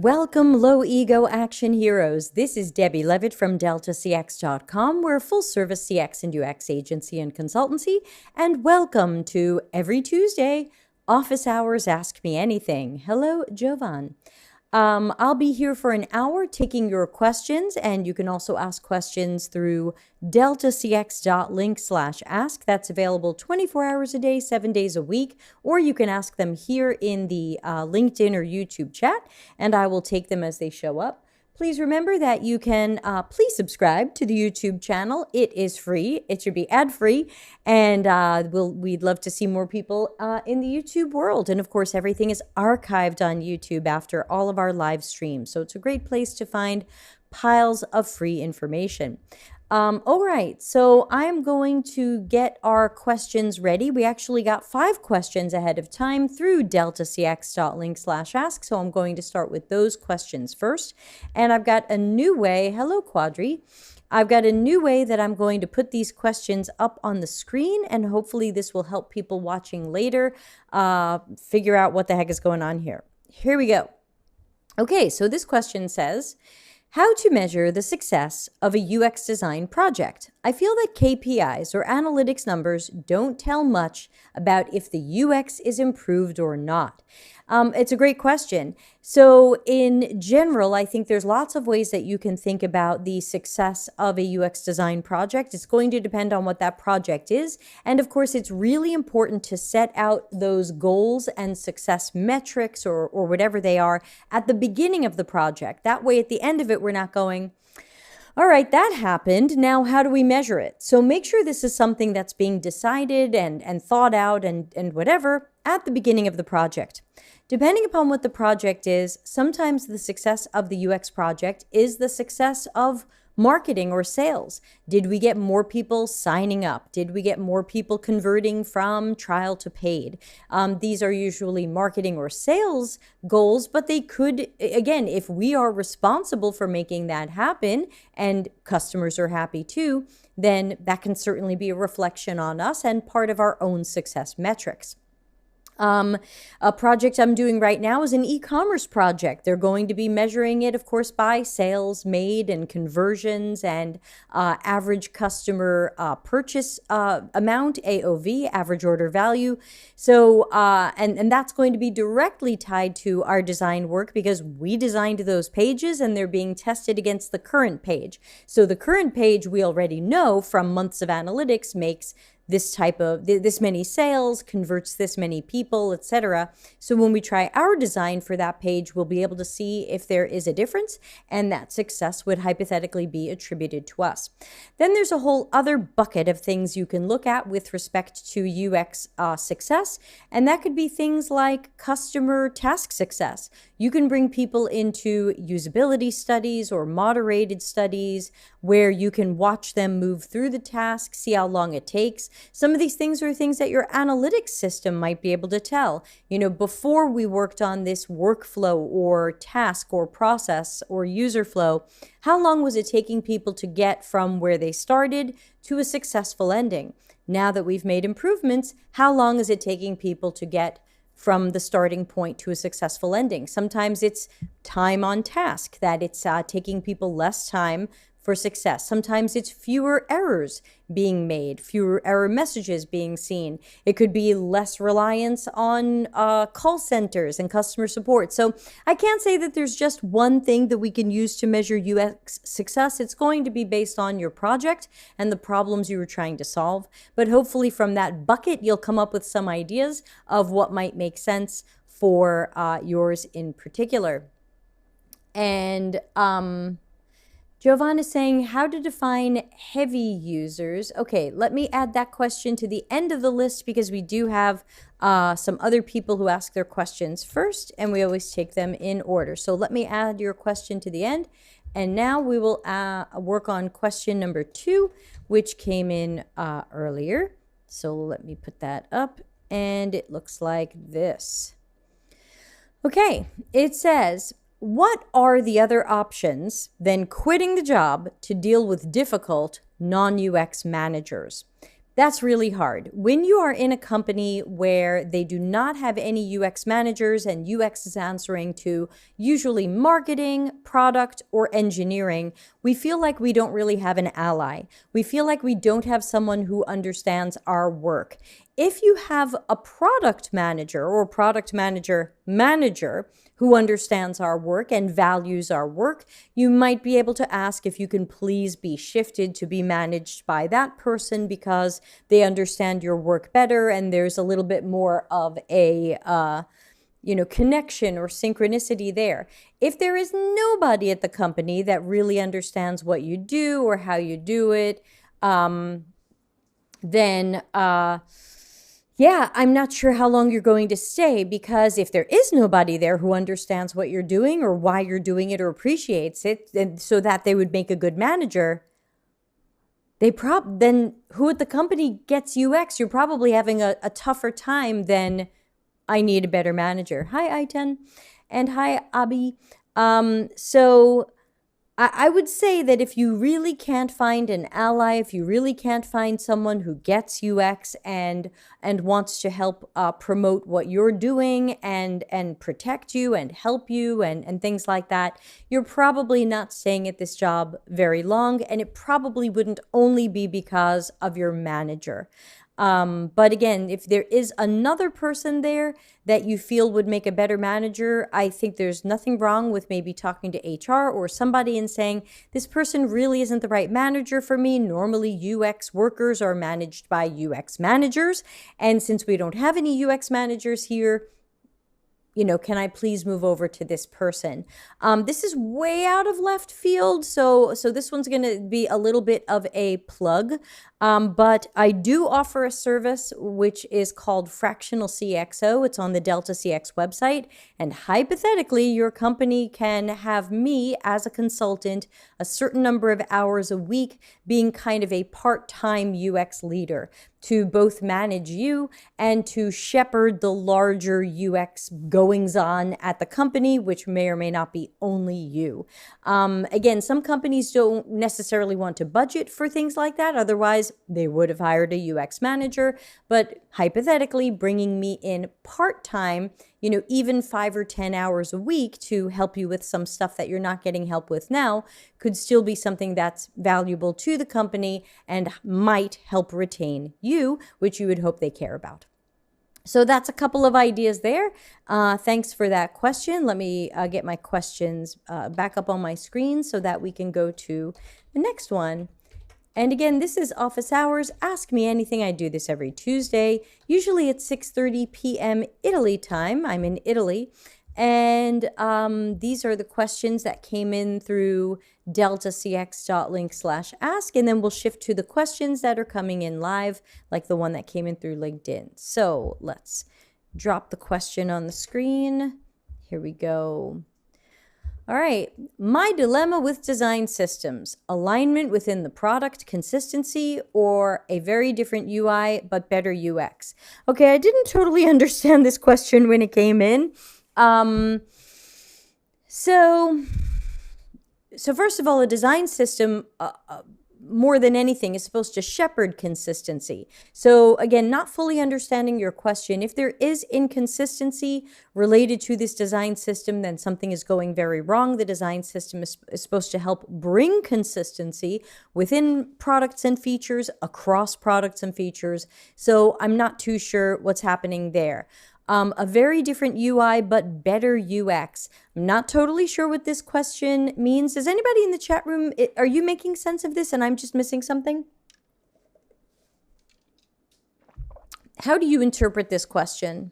Welcome, low ego action heroes. This is Debbie Levitt from deltacx.com. We're a full service CX and UX agency and consultancy. And welcome to every Tuesday, Office Hours Ask Me Anything. Hello, Jovan. I'll be here for an hour taking your questions, and you can also ask questions through deltacx.link/ask. That's available 24 hours a day, 7 days a week, or you can ask them here in the LinkedIn or YouTube chat, and I will take them as they show up. Please remember that you can please subscribe to the YouTube channel. It is free. It should be ad-free. And we'd love to see more people in the YouTube world. And of course, everything is archived on YouTube after all of our live streams. So it's a great place to find piles of free information. All right, so I'm going to get our questions ready. We actually got 5 questions ahead of time through deltacx.link/ask, so I'm going to start with those questions first. And I've got a new way, hello Quadri, I've got a new way that I'm going to put these questions up on the screen, and hopefully this will help people watching later figure out what the heck is going on here. Here we go. Okay, so this question says, how to measure the success of a UX design project. I feel that KPIs or analytics numbers don't tell much about if the UX is improved or not. It's a great question. So in general, I think there's lots of ways that you can think about the success of a UX design project. It's going to depend on what that project is. And of course, it's really important to set out those goals and success metrics or whatever they are at the beginning of the project. That way, at the end of it, we're not going, all right, that happened. Now, how do we measure it? So make sure this is something that's being decided and thought out and whatever at the beginning of the project. Depending upon what the project is, sometimes the success of the UX project is the success of marketing or sales. Did we get more people signing up? Did we get more people converting from trial to paid? These are usually marketing or sales goals, but they could, again, if we are responsible for making that happen and customers are happy too, then that can certainly be a reflection on us and part of our own success metrics. A project I'm doing right now is an e-commerce project. They're going to be measuring it, of course, by sales made and conversions and average customer purchase amount, AOV, average order value. So, and that's going to be directly tied to our design work because we designed those pages and they're being tested against the current page. So the current page we already know from months of analytics makes this many sales, converts this many people, etc. So when we try our design for that page, we'll be able to see if there is a difference, and that success would hypothetically be attributed to us. Then there's a whole other bucket of things you can look at with respect to UX success, and that could be things like customer task success. You can bring people into usability studies or moderated studies where you can watch them move through the task, see how long it takes. Some of these things are things that your analytics system might be able to tell. You know, before we worked on this workflow or task or process or user flow, how long was it taking people to get from where they started to a successful ending? Now that we've made improvements, how long is it taking people to get from the starting point to a successful ending? Sometimes it's time on task, that it's taking people less time for success. Sometimes it's fewer errors being made, fewer error messages being seen. It could be less reliance on call centers and customer support. So I can't say that there's just one thing that we can use to measure UX success. It's going to be based on your project and the problems you were trying to solve. But hopefully from that bucket, you'll come up with some ideas of what might make sense for yours in particular. And Jovan is saying how to define heavy users. Okay, let me add that question to the end of the list because we do have some other people who ask their questions first, and we always take them in order. So let me add your question to the end. And now we will work on question number 2, which came in earlier. So let me put that up, and it looks like this. Okay, it says, what are the other options than quitting the job to deal with difficult non-UX managers? That's really hard. When you are in a company where they do not have any UX managers and UX is answering to usually marketing, product, or engineering, we feel like we don't really have an ally. We feel like we don't have someone who understands our work. If you have a product manager or product manager who understands our work and values our work, you might be able to ask if you can please be shifted to be managed by that person because they understand your work better and there's a little bit more of a connection or synchronicity there. If there is nobody at the company that really understands what you do or how you do it, then I'm not sure how long you're going to stay, because if there is nobody there who understands what you're doing or why you're doing it or appreciates it, and so that they would make a good manager, then who at the company gets UX? You're probably having a tougher time than I need a better manager. Hi, Aitan, and hi, Abi. So I would say that if you really can't find an ally, if you really can't find someone who gets UX and wants to help promote what you're doing and protect you and help you and things like that, you're probably not staying at this job very long, and it probably wouldn't only be because of your manager. But again, if there is another person there that you feel would make a better manager, I think there's nothing wrong with maybe talking to HR or somebody and saying, this person really isn't the right manager for me. Normally, UX workers are managed by UX managers. And since we don't have any UX managers here, can I please move over to this person? This is way out of left field, so this one's going to be a little bit of a plug. But I do offer a service which is called Fractional CXO. It's on the Delta CX website. And hypothetically, your company can have me as a consultant a certain number of hours a week being kind of a part-time UX leader to both manage you and to shepherd the larger UX goings-on at the company, which may or may not be only you. Again, some companies don't necessarily want to budget for things like that. Otherwise, they would have hired a UX manager. But hypothetically, bringing me in part-time, even 5 or 10 hours a week to help you with some stuff that you're not getting help with now could still be something that's valuable to the company and might help retain you, which you would hope they care about. So that's a couple of ideas there. Thanks for that question. Let me get my questions back up on my screen so that we can go to the next one. And again, this is office hours. Ask me anything. I do this every Tuesday, usually at 6:30 p.m. Italy time. I'm in Italy. And these are the questions that came in through deltacx.link/ask. And then we'll shift to the questions that are coming in live, like the one that came in through LinkedIn. So let's drop the question on the screen. Here we go. All right, my dilemma with design systems: alignment within the product, consistency, or a very different UI but better UX. Okay, I didn't totally understand this question when it came in. So first of all, a design system, more than anything, is supposed to shepherd consistency. So again, not fully understanding your question. If there is inconsistency related to this design system, then something is going very wrong. The design system is supposed to help bring consistency within products and features, across products and features. So I'm not too sure what's happening there. A very different UI, but better UX. I'm not totally sure what this question means. Does anybody in the chat room, are you making sense of this and I'm just missing something? How do you interpret this question?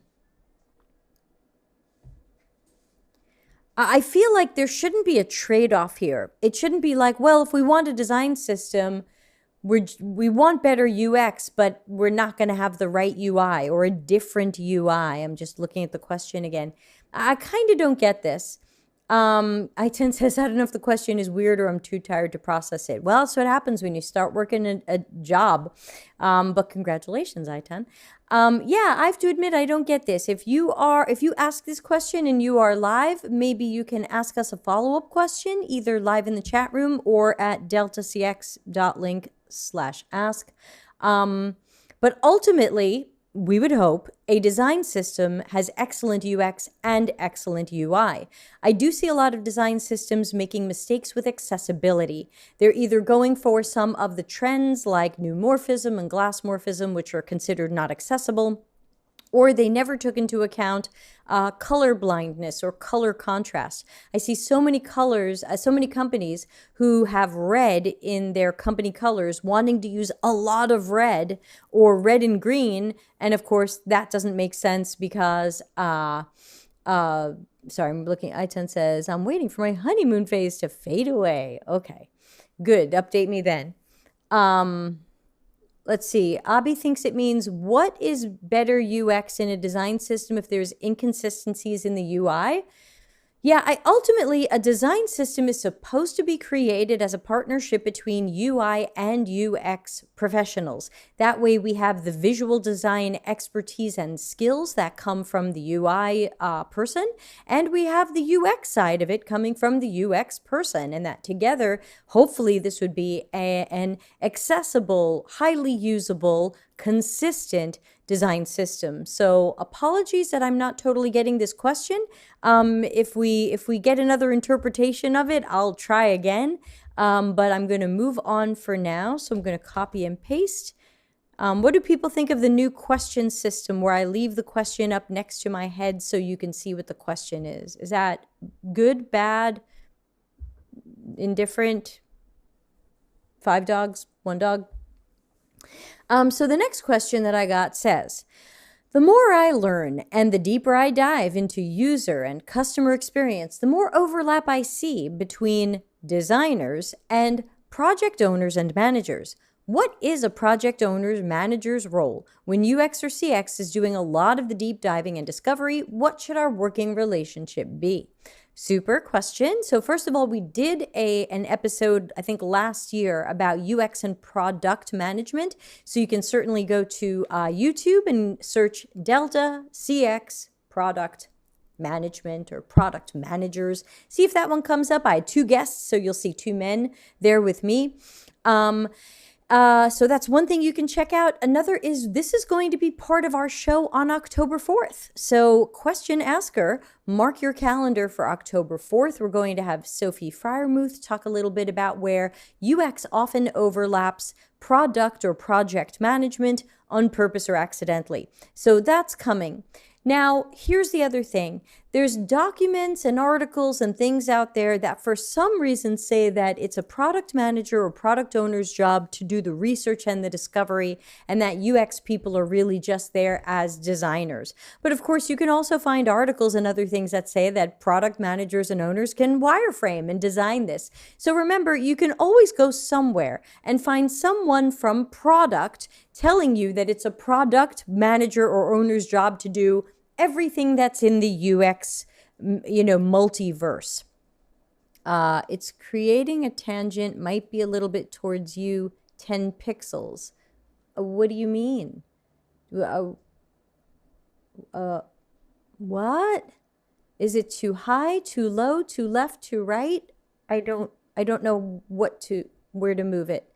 I feel like there shouldn't be a trade-off here. It shouldn't be like, well, if we want a design system, we want better UX, but we're not going to have the right UI or a different UI. I'm just looking at the question again. I kind of don't get this. Aitan says, I don't know if the question is weird or I'm too tired to process it. Well, that's what happens when you start working a job. But congratulations, Aitan. Yeah, I have to admit, I don't get this. If you ask this question and you are live, maybe you can ask us a follow-up question, either live in the chat room or at deltacx.link/ask. But ultimately, we would hope a design system has excellent UX and excellent UI. I do see a lot of design systems making mistakes with accessibility. They're either going for some of the trends like new morphism and glass morphism, which are considered not accessible, or they never took into account color blindness or color contrast. I see so many colors, so many companies who have red in their company colors wanting to use a lot of red or red and green. And of course, that doesn't make sense because, sorry, I'm looking, I10 says, I'm waiting for my honeymoon phase to fade away. Okay, good, update me then. Let's see. Abby thinks it means what is better UX in a design system if there's inconsistencies in the UI? Yeah, ultimately, a design system is supposed to be created as a partnership between UI and UX professionals. That way, we have the visual design expertise and skills that come from the UI person, and we have the UX side of it coming from the UX person. And that together, hopefully, this would be an accessible, highly usable, consistent design system. So apologies that I'm not totally getting this question. If we get another interpretation of it, I'll try again. But I'm going to move on for now. So I'm going to copy and paste. What do people think of the new question system where I leave the question up next to my head so you can see what the question is? Is that good, bad, indifferent? 5 dogs, 1 dog? So the next question that I got says, the more I learn and the deeper I dive into user and customer experience, the more overlap I see between designers and project owners and managers. What is a project owner's manager's role? When UX or CX is doing a lot of the deep diving and discovery, what should our working relationship be? Super question. So first of all, we did an episode, I think last year, about UX and product management. So you can certainly go to YouTube and search Delta CX product management or product managers. See if that one comes up. I had 2 guests, so you'll see 2 men there with me. So that's one thing you can check out. Another is this is going to be part of our show on October 4th. So question asker, mark your calendar for October 4th. We're going to have Sophie Freiermuth talk a little bit about where UX often overlaps product or project management on purpose or accidentally. So that's coming. Now, here's the other thing. There's documents and articles and things out there that for some reason say that it's a product manager or product owner's job to do the research and the discovery, and that UX people are really just there as designers. But of course, you can also find articles and other things that say that product managers and owners can wireframe and design this. So remember, you can always go somewhere and find someone from product telling you that it's a product manager or owner's job to do everything that's in the UX, multiverse. It's creating a tangent, might be a little bit towards you, 10 pixels. What do you mean? What? Is it too high, too low, too left, too right? I don't know where to move it.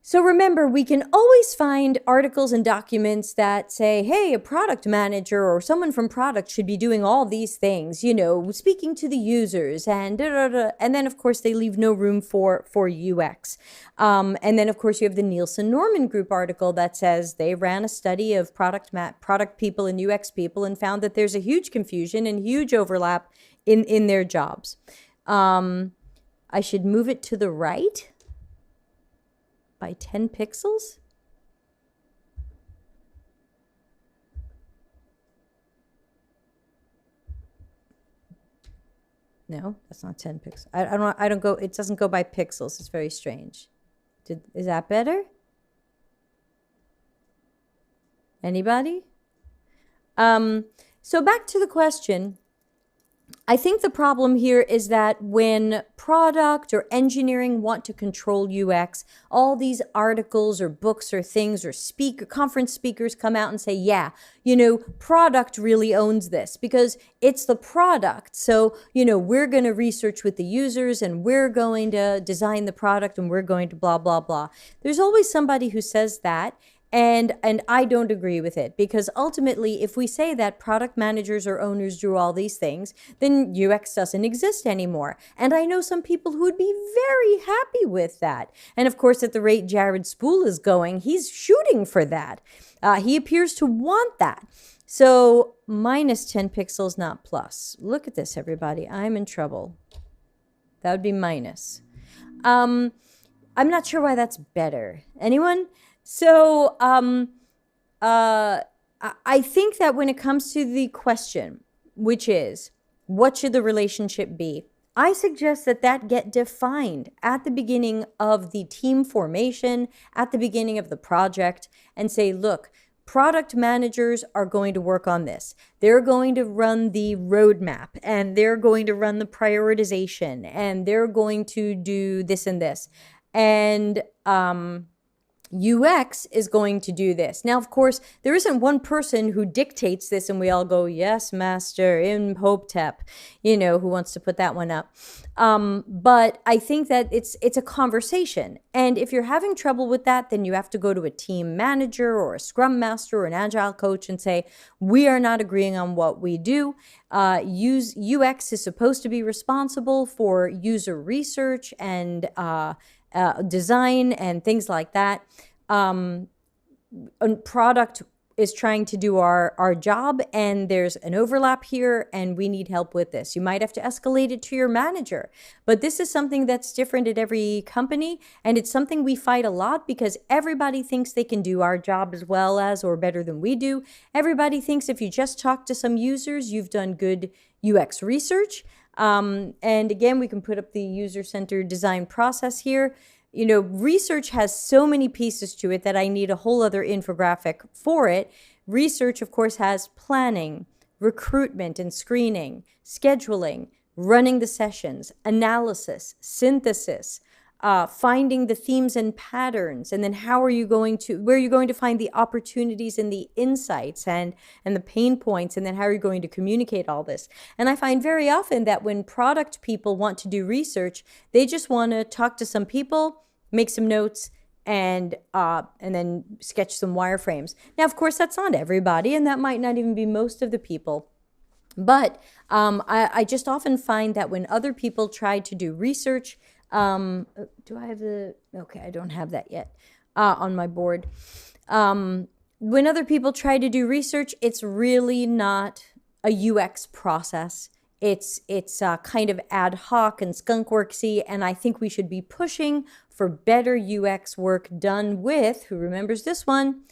So remember, we can always find articles and documents that say, hey, a product manager or someone from product should be doing all these things, speaking to the users and and then, of course, they leave no room for UX. And then, of course, you have the Nielsen Norman Group article that says they ran a study of product people and UX people and found that there's a huge confusion and huge overlap in their jobs. I should move it to the right by 10 pixels? No, that's not 10 pixels. I don't go, it doesn't go by pixels. It's very strange. Is that better? Anybody? So back to the question. I think the problem here is that when product or engineering want to control UX, all these articles or books or things or conference speakers come out and say, yeah, product really owns this because it's the product. So, we're going to research with the users and we're going to design the product and we're going to blah, blah, blah. There's always somebody who says that. And I don't agree with it, because ultimately, if we say that product managers or owners do all these things, then UX doesn't exist anymore. And I know some people who would be very happy with that. And of course, at the rate Jared Spool is going, he's shooting for that. He appears to want that. So minus 10 pixels, not plus. Look at this, everybody. I'm in trouble. That would be minus. I'm not sure why that's better. Anyone? So I think that when it comes to the question, which is, what should the relationship be? I suggest that get defined at the beginning of the team formation, at the beginning of the project, and say, look, product managers are going to work on this. They're going to run the roadmap, and they're going to run the prioritization, and they're going to do this and this. And UX is going to do this. Now, of course, there isn't one person who dictates this and we all go, yes, master, Imhotep, who wants to put that one up. But I think that it's a conversation. And if you're having trouble with that, then you have to go to a team manager or a scrum master or an agile coach and say, we are not agreeing on what we do. UX is supposed to be responsible for user research and design and things like that. Product is trying to do our job, and there's an overlap here, and we need help with this. You might have to escalate it to your manager, but this is something that's different at every company, and it's something we fight a lot because everybody thinks they can do our job as well as or better than we do. Everybody thinks if you just talk to some users, you've done good UX research. And again, we can put up the user-centered design process here. Research has so many pieces to it that I need a whole other infographic for it. Research, of course, has planning, recruitment and screening, scheduling, running the sessions, analysis, synthesis, finding the themes and patterns, and then where are you going to find the opportunities and the insights and the pain points, and then how are you going to communicate all this? And I find very often that when product people want to do research, they just want to talk to some people, make some notes, and then sketch some wireframes. Now, of course, that's not everybody, and that might not even be most of the people. But I just often find that when other people try to do research, do I have okay, I don't have that yet on my board. When other people try to do research, it's really not a UX process. It's kind of ad hoc and skunkworksy, and I think we should be pushing for better UX work done with, who remembers this one?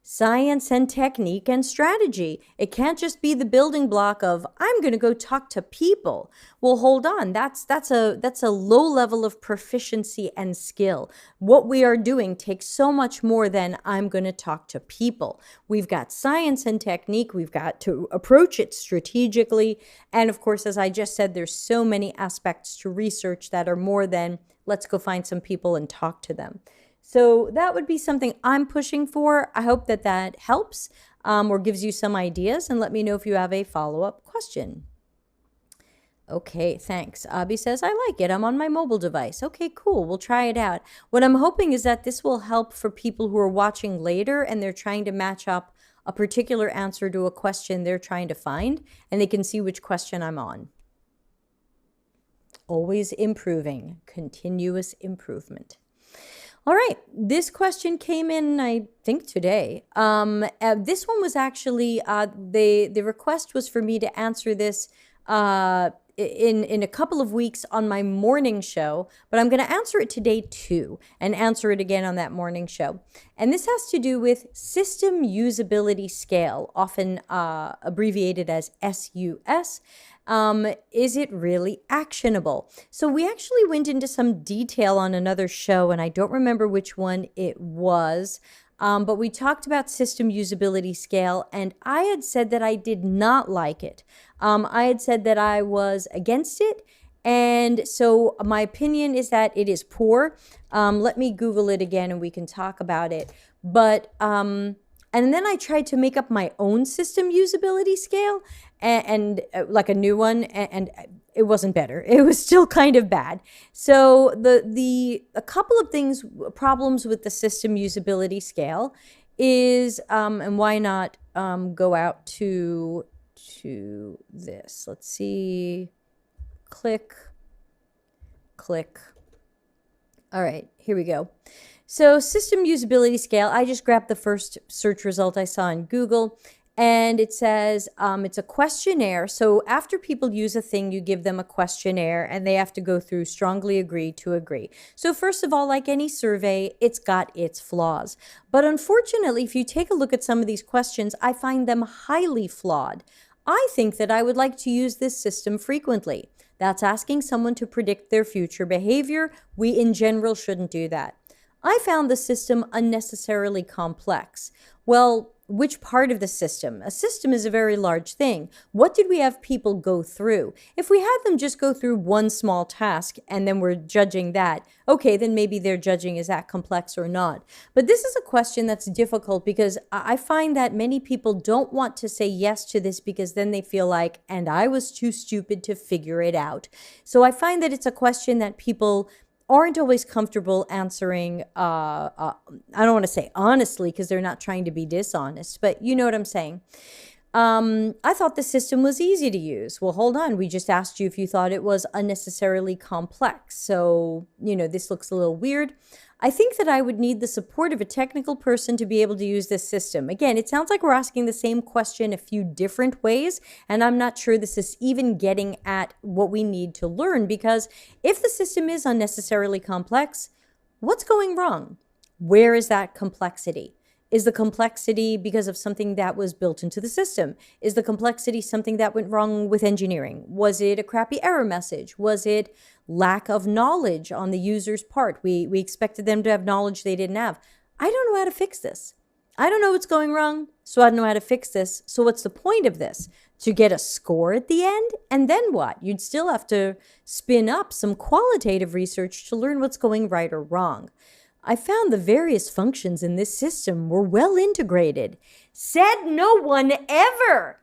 Science and technique and strategy. It can't just be the building block of, I'm going to go talk to people. Well, hold on. That's a low level of proficiency and skill. What we are doing takes so much more than I'm going to talk to people. We've got science and technique. We've got to approach it strategically. And of course, as I just said, there's so many aspects to research that are more than let's go find some people and talk to them. So that would be something I'm pushing for. I hope that helps or gives you some ideas, and let me know if you have a follow-up question. Okay, thanks. Abby says, I like it. I'm on my mobile device. Okay, cool. We'll try it out. What I'm hoping is that this will help for people who are watching later and they're trying to match up a particular answer to a question they're trying to find, and they can see which question I'm on. Always improving, continuous improvement. All right, this question came in, I think, today. This one was actually, the request was for me to answer this in a couple of weeks on my morning show, but I'm going to answer it today too, and answer it again on that morning show. And this has to do with System Usability Scale, often abbreviated as SUS. Is it really actionable? So we actually went into some detail on another show, and I don't remember which one it was. but we talked about System Usability Scale, and I had said that I did not like it. I had said that I was against it, and so my opinion is that it is poor. Let me Google it again and we can talk about it. But, and then I tried to make up my own System Usability Scale and like a new one, and it wasn't better. It was still kind of bad. So a couple of problems with the System Usability Scale is, and why not go out to this? Let's see. Click. All right, here we go. So System Usability Scale, I just grabbed the first search result I saw in Google, and it says it's a questionnaire. So after people use a thing, you give them a questionnaire, and they have to go through strongly agree to agree. So first of all, like any survey, it's got its flaws. But unfortunately, if you take a look at some of these questions, I find them highly flawed. I think that I would like to use this system frequently. That's asking someone to predict their future behavior. We, in general, shouldn't do that. I found the system unnecessarily complex. Well, which part of the system? A system is a very large thing. What did we have people go through? If we had them just go through one small task and then we're judging that, okay, then maybe their judging is that complex or not. But this is a question that's difficult because I find that many people don't want to say yes to this because then they feel like, and I was too stupid to figure it out. So I find that it's a question that people aren't always comfortable answering, I don't want to say honestly because they're not trying to be dishonest, but you know what I'm saying. I thought the system was easy to use. Well, hold on. We just asked you if you thought it was unnecessarily complex. So, this looks a little weird. I think that I would need the support of a technical person to be able to use this system. Again, it sounds like we're asking the same question a few different ways, and I'm not sure this is even getting at what we need to learn, because if the system is unnecessarily complex, what's going wrong? Where is that complexity? Is the complexity because of something that was built into the system? Is the complexity something that went wrong with engineering? Was it a crappy error message? Was it lack of knowledge on the user's part? We expected them to have knowledge they didn't have. I don't know how to fix this. I don't know what's going wrong, so I don't know how to fix this. So what's the point of this? To get a score at the end? And then what? You'd still have to spin up some qualitative research to learn what's going right or wrong. I found the various functions in this system were well integrated. Said no one ever.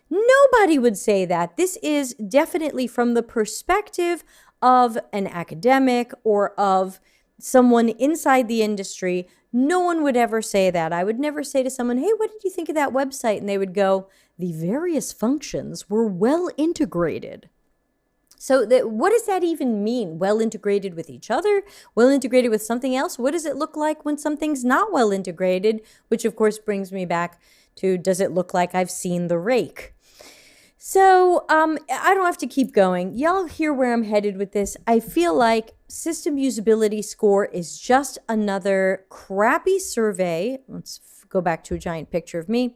Nobody would say that. This is definitely from the perspective of an academic or of someone inside the industry. No one would ever say that. I would never say to someone, hey, what did you think of that website? And they would go, the various functions were well integrated. So what does that even mean? Well integrated with each other? Well integrated with something else? What does it look like when something's not well integrated? Which of course brings me back to, does it look like I've seen the rake? So I don't have to keep going. Y'all hear where I'm headed with this. I feel like System Usability Score is just another crappy survey. Let's go back to a giant picture of me.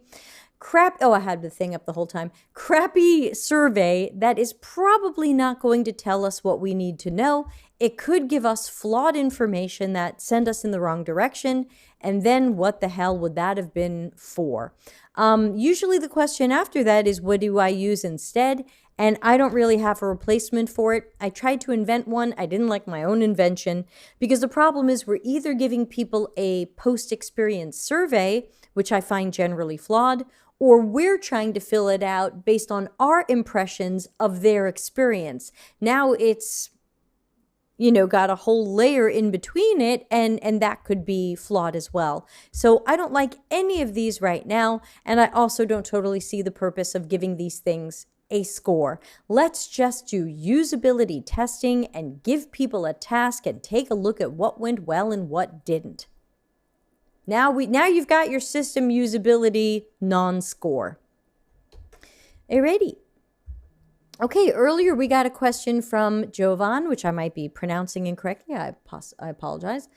I had the thing up the whole time. Crappy survey that is probably not going to tell us what we need to know. It could give us flawed information that send us in the wrong direction. And then what the hell would that have been for? Usually the question after that is, what do I use instead? And I don't really have a replacement for it. I tried to invent one. I didn't like my own invention because the problem is we're either giving people a post-experience survey, which I find generally flawed, or we're trying to fill it out based on our impressions of their experience. Now it's, got a whole layer in between it, and that could be flawed as well. So I don't like any of these right now, and I also don't totally see the purpose of giving these things a score. Let's just do usability testing and give people a task and take a look at what went well and what didn't. Now you've got your system usability non-score. Alrighty. Okay, earlier we got a question from Jovan, which I might be pronouncing incorrectly. I apologize.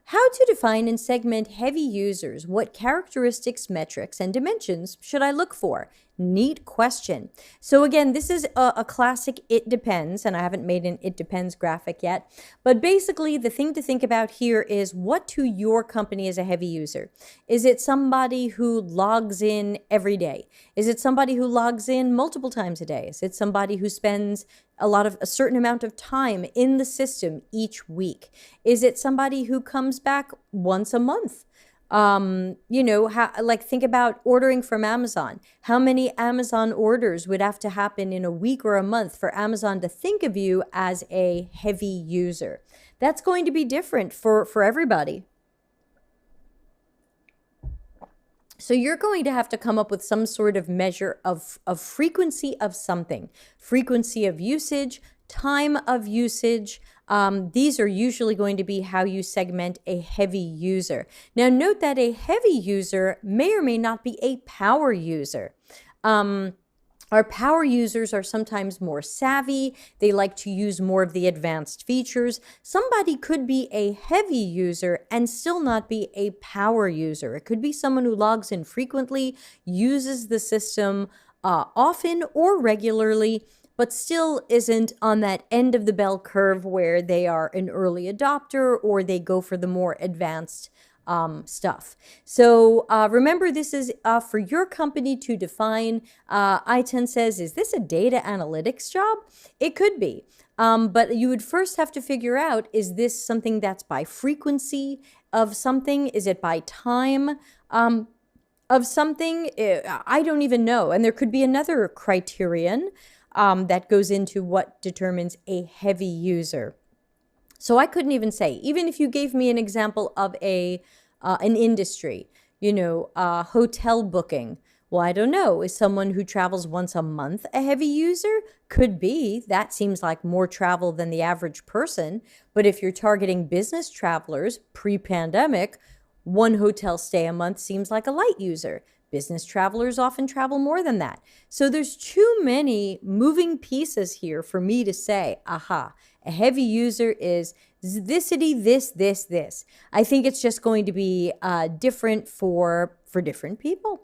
How to define and segment heavy users? What characteristics, metrics, and dimensions should I look for? Neat question. So again, this is a classic it depends, and I haven't made an it depends graphic yet. But basically, the thing to think about here is what to your company is a heavy user. Is it somebody who logs in every day? Is it somebody who logs in multiple times a day? Is it somebody who spends a certain amount of time in the system each week? Is it somebody who comes back once a month? Think about ordering from Amazon. How many Amazon orders would have to happen in a week or a month for Amazon to think of you as a heavy user? That's going to be different for everybody. So you're going to have to come up with some sort of measure of frequency of something, frequency of usage, time of usage. These are usually going to be how you segment a heavy user. Now, note that a heavy user may or may not be a power user. Our power users are sometimes more savvy. They like to use more of the advanced features. Somebody could be a heavy user and still not be a power user. It could be someone who logs in frequently, uses the system often or regularly, but still isn't on that end of the bell curve where they are an early adopter or they go for the more advanced stuff. So remember, this is for your company to define. I10 says, is this a data analytics job? It could be. But you would first have to figure out, is this something that's by frequency of something? Is it by time of something? I don't even know. And there could be another criterion that goes into what determines a heavy user. So I couldn't even say, even if you gave me an example of an industry, hotel booking. Well, I don't know. Is someone who travels once a month a heavy user? Could be. That seems like more travel than the average person. But if you're targeting business travelers pre-pandemic, one hotel stay a month seems like a light user. Business travelers often travel more than that. So there's too many moving pieces here for me to say, aha, a heavy user is thisity, this. I think it's just going to be different for different people.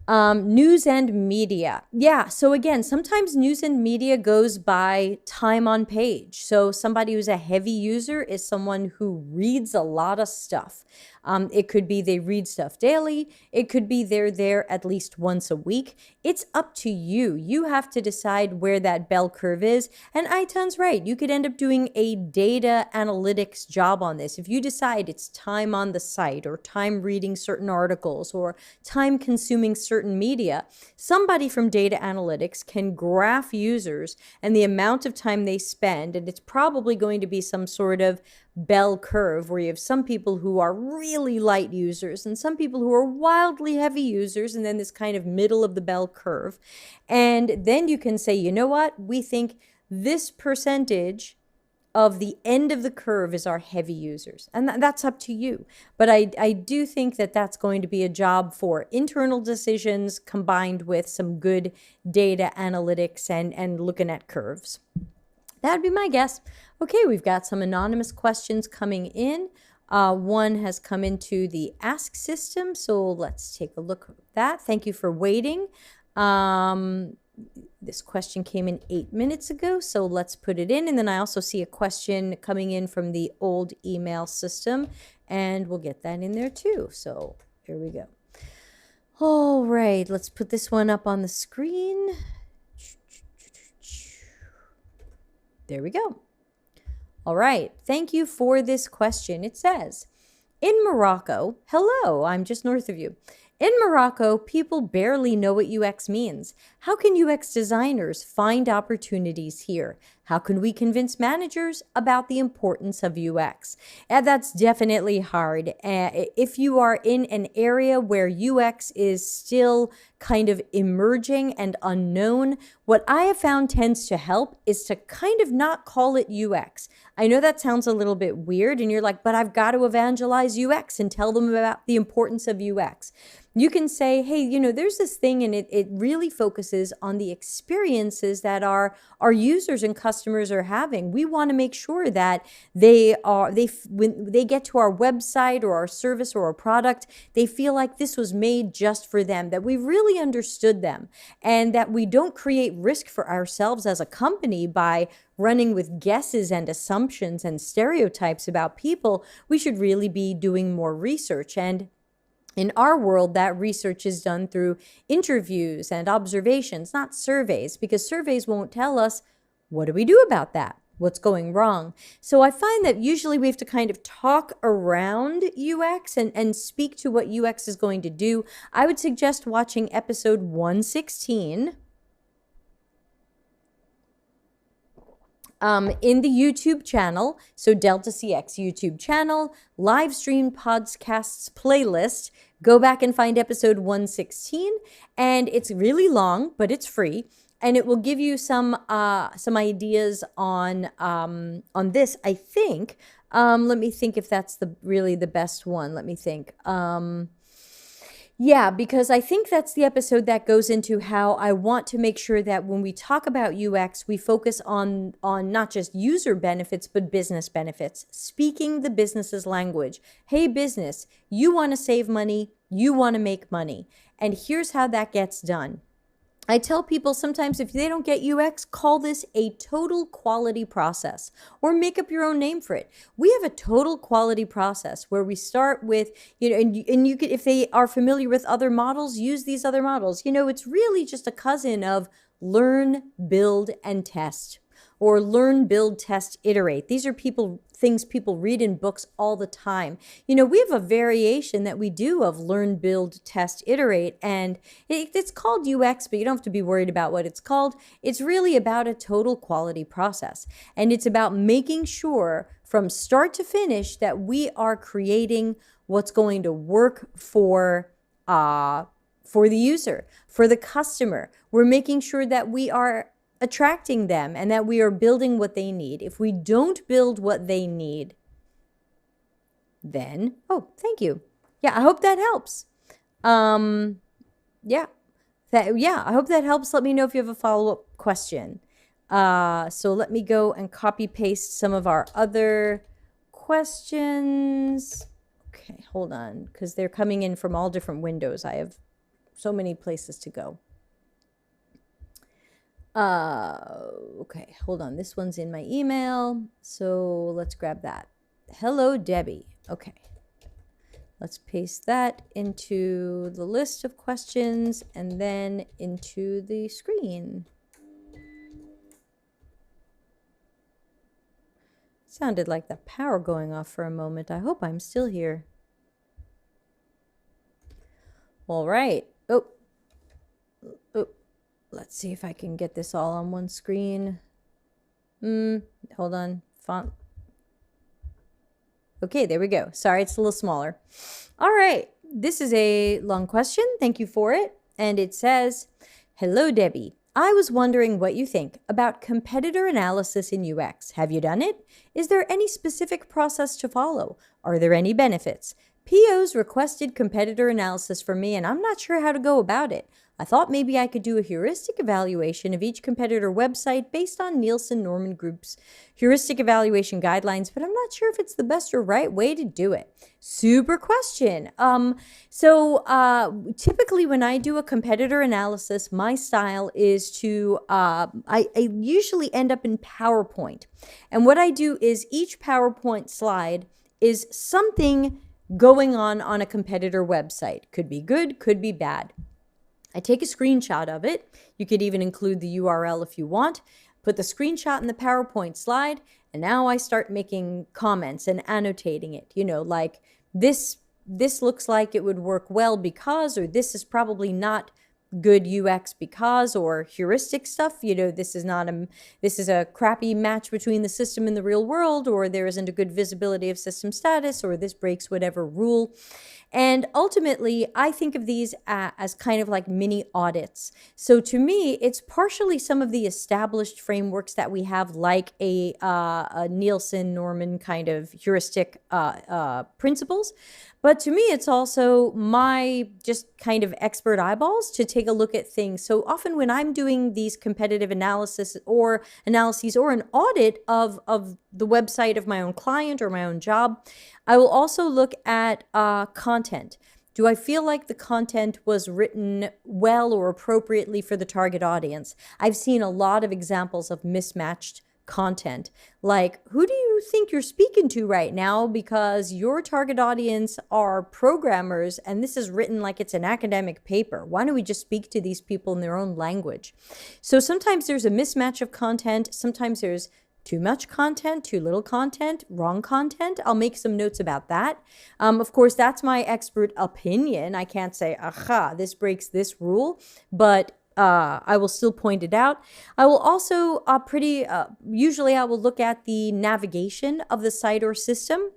News and media. Yeah, so again, sometimes news and media goes by time on page. So somebody who's a heavy user is someone who reads a lot of stuff. It could be they read stuff daily. It could be they're there at least once a week. It's up to you. You have to decide where that bell curve is. And Iton's right. You could end up doing a data analytics job on this. If you decide it's time on the site or time reading certain articles or time consuming certain media, somebody from data analytics can graph users and the amount of time they spend. And it's probably going to be some sort of bell curve where you have some people who are really light users and some people who are wildly heavy users, and then this kind of middle of the bell curve. And then you can say, you know what, we think this percentage of the end of the curve is our heavy users. And that's up to you. But I do think that that's going to be a job for internal decisions combined with some good data analytics and looking at curves. That'd be my guess. Okay, we've got some anonymous questions coming in. One has come into the Ask system, so let's take a look at that. Thank you for waiting. This question came in 8 minutes ago, so let's put it in. And then I also see a question coming in from the old email system, and we'll get that in there too. So here we go. All right, let's put this one up on the screen. There we go. All right, thank you for this question. It says, in Morocco, hello, I'm just north of you. In Morocco, people barely know what UX means. How can UX designers find opportunities here? How can we convince managers about the importance of UX? And that's definitely hard. If you are in an area where UX is still kind of emerging and unknown, what I have found tends to help is to kind of not call it UX. I know that sounds a little bit weird and you're like, but I've got to evangelize UX and tell them about the importance of UX. You can say, hey, you know, there's this thing, and it really focuses on the experiences that our users and customers are having. We want to make sure that when they get to our website or our service or our product, they feel like this was made just for them, that we really understood them, and that we don't create risk for ourselves as a company by running with guesses and assumptions and stereotypes about people. We should really be doing more research. And in our world, that research is done through interviews and observations, not surveys, because surveys won't tell us, what do we do about that? What's going wrong? So I find that usually we have to kind of talk around UX and speak to what UX is going to do. I would suggest watching episode 116 in the YouTube channel. So Delta CX YouTube channel, live stream podcasts playlist. Go back and find episode 116, and it's really long, but it's free, and it will give you some ideas on this. I think. Let me think if that's really the best one. Let me think. Yeah, because I think that's the episode that goes into how I want to make sure that when we talk about UX, we focus on not just user benefits, but business benefits, speaking the business's language. Hey, business, you want to save money, you want to make money. And here's how that gets done. I tell people sometimes if they don't get UX, call this a total quality process, or make up your own name for it. We have a total quality process where we start with, you know, and you could, if they are familiar with other models, use these other models. You know, it's really just a cousin of learn, build, and test, or learn, build, test, iterate. These are things people read in books all the time. You know, we have a variation that we do of learn, build, test, iterate, and it's called UX, but you don't have to be worried about what it's called. It's really about a total quality process, and it's about making sure from start to finish that we are creating what's going to work for the user, for the customer. We're making sure that we are attracting them and that we are building what they need. If we don't build what they need, then, oh, thank you. Yeah, I hope that helps. Yeah, I hope that helps. Let me know if you have a follow-up question. So let me go and copy paste some of our other questions. Okay, hold on, because they're coming in from all different windows. I have so many places to go. Okay, hold on. This one's in my email, so let's grab that. Hello, Debbie. Okay, let's paste that into the list of questions and then into the screen. Sounded like the power going off for a moment. I hope I'm still here. All right. Oh. Let's see if I can get this all on one screen. Hold on. Font. Okay, there we go. Sorry, it's a little smaller. All right. This is a long question. Thank you for it. And it says, hello, Debbie. I was wondering what you think about competitor analysis in UX. Have you done it? Is there any specific process to follow? Are there any benefits? POs requested competitor analysis from me, and I'm not sure how to go about it. I thought maybe I could do a heuristic evaluation of each competitor website based on Nielsen-Norman Group's heuristic evaluation guidelines, but I'm not sure if it's the best or right way to do it. Super question. Typically when I do a competitor analysis, my style is to, I usually end up in PowerPoint. And what I do is each PowerPoint slide is something going on a competitor website. Could be good, could be bad. I take a screenshot of it. You could even include the URL if you want. Put the screenshot in the PowerPoint slide, and now I start making comments and annotating it. You know, like this looks like it would work well because, or this is probably not good UX because, or heuristic stuff. You know, this is a crappy match between the system and the real world, or there isn't a good visibility of system status, or this breaks whatever rule. And ultimately, I think of these as kind of like mini audits. So to me, it's partially some of the established frameworks that we have, like a Nielsen-Norman kind of heuristic principles. But to me, it's also my just kind of expert eyeballs to take a look at things. So often when I'm doing these competitive analyses or an audit of the website of my own client or my own job, I will also look at content. Do I feel like the content was written well or appropriately for the target audience? I've seen a lot of examples of mismatched content. Like, who do you think you're speaking to right now? Because your target audience are programmers and this is written like it's an academic paper. Why don't we just speak to these people in their own language? So sometimes there's a mismatch of content. Sometimes there's too much content, too little content, wrong content. I'll make some notes about that. Of course, that's my expert opinion. I can't say, aha, this breaks this rule, but I will still point it out. I will also usually I will look at the navigation of the site or system,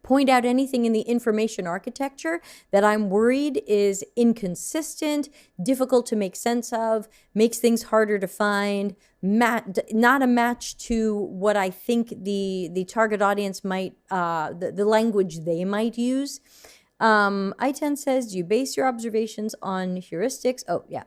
point out anything in the information architecture that I'm worried is inconsistent, difficult to make sense of, makes things harder to find, not a match to what I think the target audience might, the language they might use. I10 says, do you base your observations on heuristics? Oh, yeah.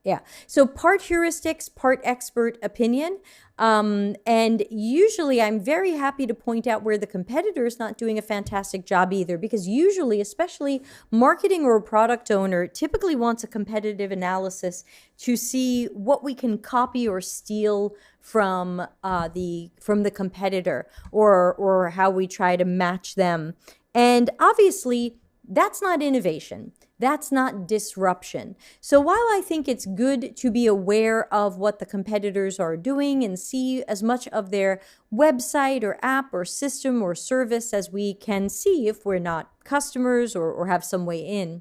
Yeah. So part heuristics, part expert opinion. And usually I'm very happy to point out where the competitor is not doing a fantastic job either, because usually, especially marketing or a product owner, typically wants a competitive analysis to see what we can copy or steal from the competitor, or how we try to match them. And obviously, that's not innovation. That's not disruption. So while I think it's good to be aware of what the competitors are doing and see as much of their website or app or system or service as we can see if we're not customers or have some way in,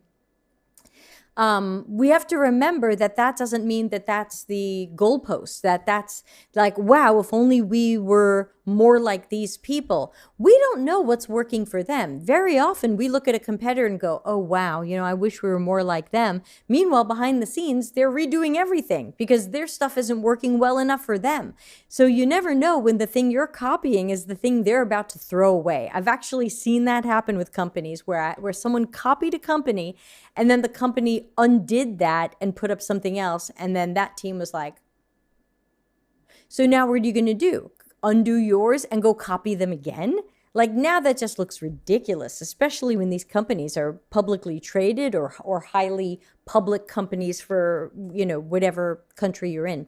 we have to remember that that doesn't mean that that's the goalpost, that's like, wow, if only we were more like these people. We don't know what's working for them. Very often we look at a competitor and go, oh, wow, I wish we were more like them. Meanwhile, behind the scenes, they're redoing everything because their stuff isn't working well enough for them. So you never know when the thing you're copying is the thing they're about to throw away. I've actually seen that happen with companies where someone copied a company and then the company undid that and put up something else. And then that team was like, so now what are you going to do? Undo yours and go copy them again? Like, now that just looks ridiculous, especially when these companies are publicly traded or highly public companies for, whatever country you're in.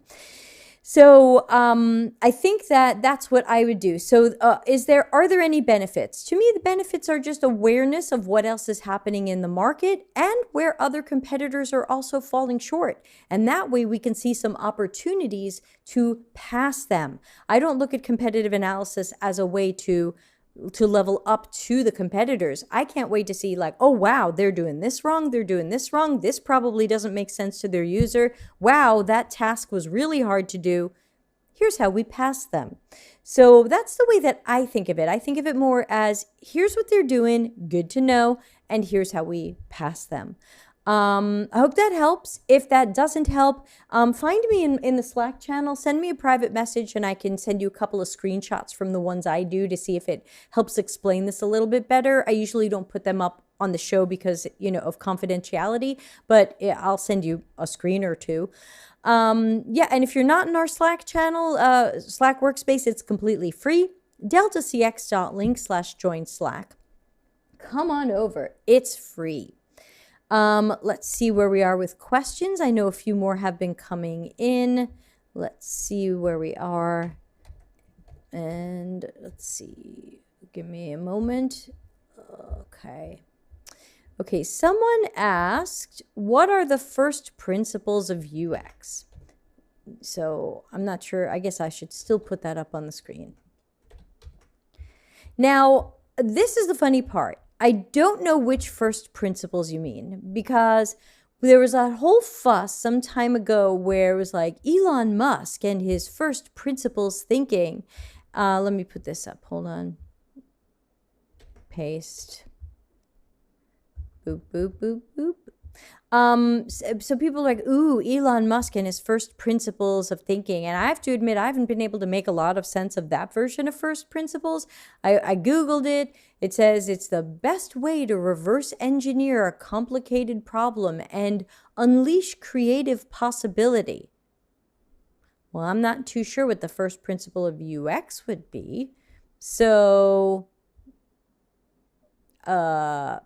So I think that that's what I would do. So are there any benefits? To me, the benefits are just awareness of what else is happening in the market and where other competitors are also falling short. And that way we can see some opportunities to pass them. I don't look at competitive analysis as a way to level up to the competitors. I can't wait to see, like, oh, wow, they're doing this wrong. They're doing this wrong. This probably doesn't make sense to their user. Wow, that task was really hard to do. Here's how we pass them. So that's the way that I think of it. I think of it more as, here's what they're doing, good to know, and here's how we pass them. I hope that helps. If that doesn't help, find me in the Slack channel, send me a private message, and I can send you a couple of screenshots from the ones I do to see if it helps explain this a little bit better. I usually don't put them up on the show because, of confidentiality, but I'll send you a screen or two. Yeah, and if you're not in our Slack channel, Slack workspace, it's completely free. deltacx.link/join Slack. Come on over. It's free. Let's see where we are with questions. I know a few more have been coming in. Let's see where we are. And let's see. Give me a moment. Okay. Okay, someone asked, what are the first principles of UX? So I'm not sure. I guess I should still put that up on the screen. Now, this is the funny part. I don't know which first principles you mean, because there was a whole fuss some time ago where it was like Elon Musk and his first principles thinking. Let me put this up. Hold on. Paste. Boop, boop, boop, boop. So people are like, ooh, Elon Musk and his first principles of thinking. And I have to admit, I haven't been able to make a lot of sense of that version of first principles. I Googled it. It says it's the best way to reverse engineer a complicated problem and unleash creative possibility. Well, I'm not too sure what the first principle of UX would be. So, my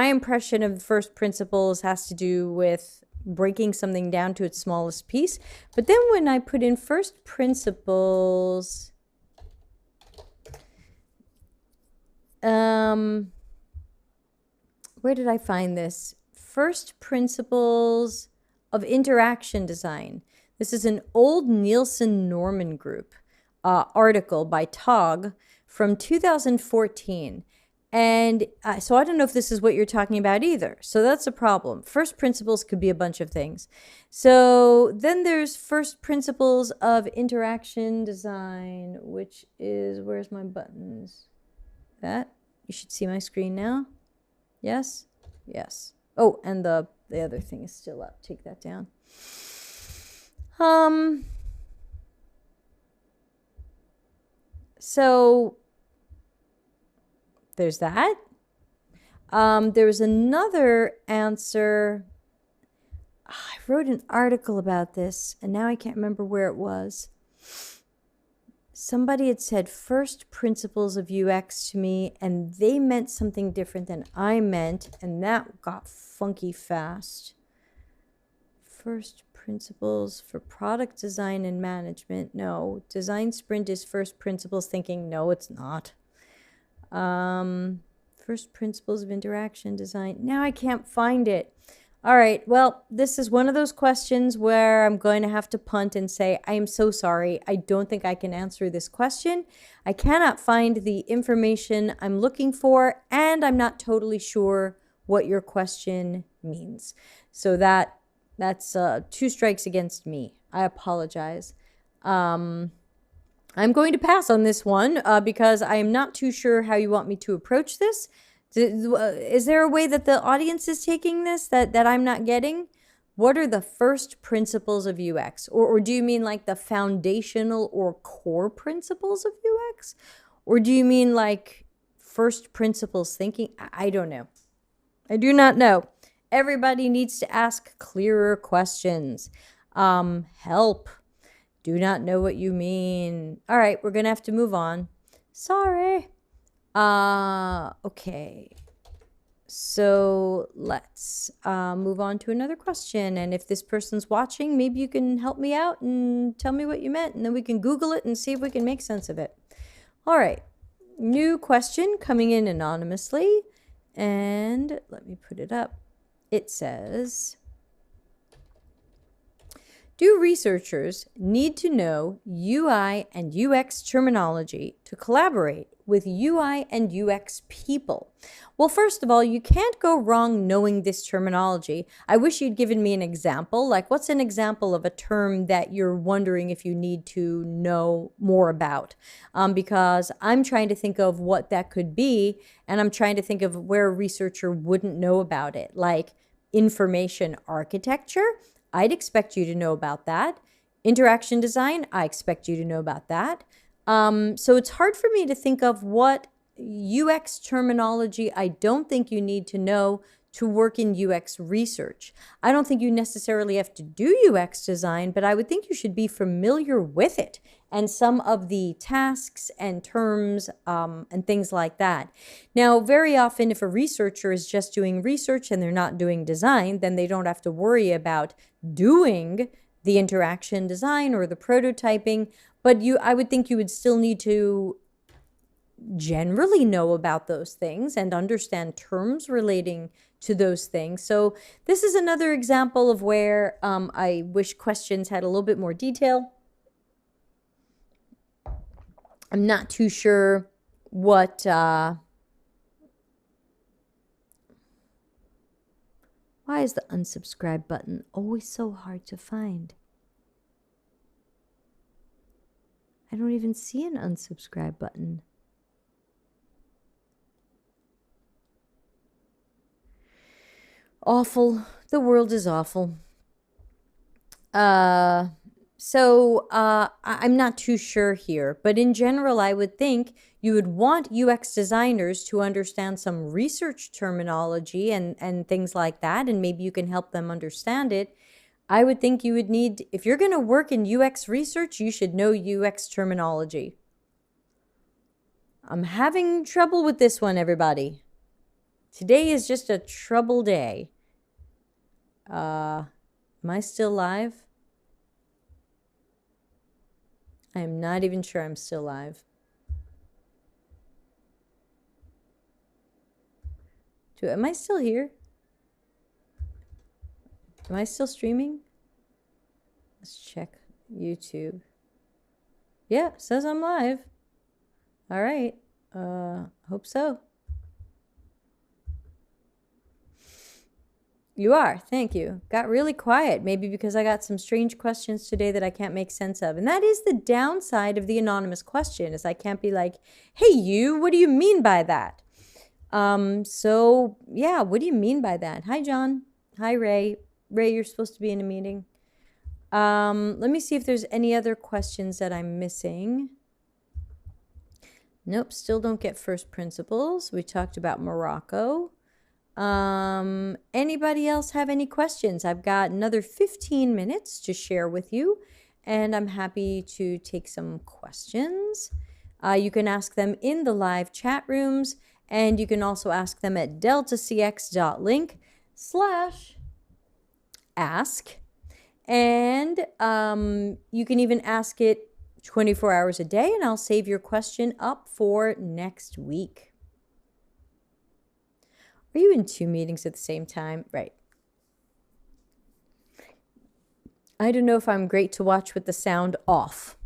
impression of the first principles has to do with breaking something down to its smallest piece. But then when I put in first principles, where did I find this? First principles of interaction design. This is an old Nielsen Norman Group article by Tog from 2014. And so I don't know if this is what you're talking about either. So that's a problem. First principles could be a bunch of things. So then there's first principles of interaction design, which is, where's my buttons? That, you should see my screen now. Yes? Yes. Oh, and the other thing is still up. Take that down. So there's that. There was another answer. I wrote an article about this, and now I can't remember where it was. Somebody had said first principles of UX to me, and they meant something different than I meant, and that got funky fast. First principles for product design and management. No, design sprint is first principles thinking. No, it's not. First principles of interaction design. Now I can't find it. All right, well, this is one of those questions where I'm going to have to punt and say, I am so sorry. I don't think I can answer this question. I cannot find the information I'm looking for, and I'm not totally sure what your question means. So that's 2 strikes against me. I apologize. I'm going to pass on this one because I am not too sure how you want me to approach this. Is there a way that the audience is taking this that I'm not getting? What are the first principles of UX? Or do you mean like the foundational or core principles of UX? Or do you mean like first principles thinking? I don't know. I do not know. Everybody needs to ask clearer questions. Help. Do not know what you mean. All right, we're going to have to move on. Sorry. Okay. So let's move on to another question. And if this person's watching, maybe you can help me out and tell me what you meant, and then we can Google it and see if we can make sense of it. All right. New question coming in anonymously. And let me put it up. It says, do researchers need to know UI and UX terminology to collaborate with UI and UX people? Well, first of all, you can't go wrong knowing this terminology. I wish you'd given me an example. Like, what's an example of a term that you're wondering if you need to know more about? Because I'm trying to think of what that could be, and I'm trying to think of where a researcher wouldn't know about it, like information architecture. I'd expect you to know about that. Interaction design, I expect you to know about that. So it's hard for me to think of what UX terminology I don't think you need to know to work in UX research. I don't think you necessarily have to do UX design, but I would think you should be familiar with it and some of the tasks and terms and things like that. Now, very often if a researcher is just doing research and they're not doing design, then they don't have to worry about doing the interaction design or the prototyping, but I would think you would still need to generally know about those things and understand terms relating to those things. So this is another example of where I wish questions had a little bit more detail. I'm not too sure what why is the unsubscribe button always so hard to find? I don't even see an unsubscribe button. Awful. The world is awful. I'm not too sure here, but in general, I would think you would want UX designers to understand some research terminology and things like that, and maybe you can help them understand it. I would think you would need, if you're going to work in UX research, you should know UX terminology. I'm having trouble with this one, everybody. Today is just a trouble day. Am I still live? I am not even sure I'm still live. Am I still here? Am I still streaming? Let's check YouTube. Yeah, says I'm live. All right. Hope so. You are. Thank you. Got really quiet, maybe because I got some strange questions today that I can't make sense of. And that is the downside of the anonymous question, is I can't be like, hey, you, what do you mean by that? So yeah, what do you mean by that? Hi, John. Hi, Ray. Ray, you're supposed to be in a meeting. Let me see if there's any other questions that I'm missing. Nope, still don't get first principles. We talked about Morocco. Anybody else have any questions? I've got another 15 minutes to share with you, and I'm happy to take some questions. You can ask them in the live chat rooms, and you can also ask them at deltacx.link/ask. And you can even ask it 24 hours a day, and I'll save your question up for next week. Are you in 2 meetings at the same time? Right. I don't know if I'm great to watch with the sound off.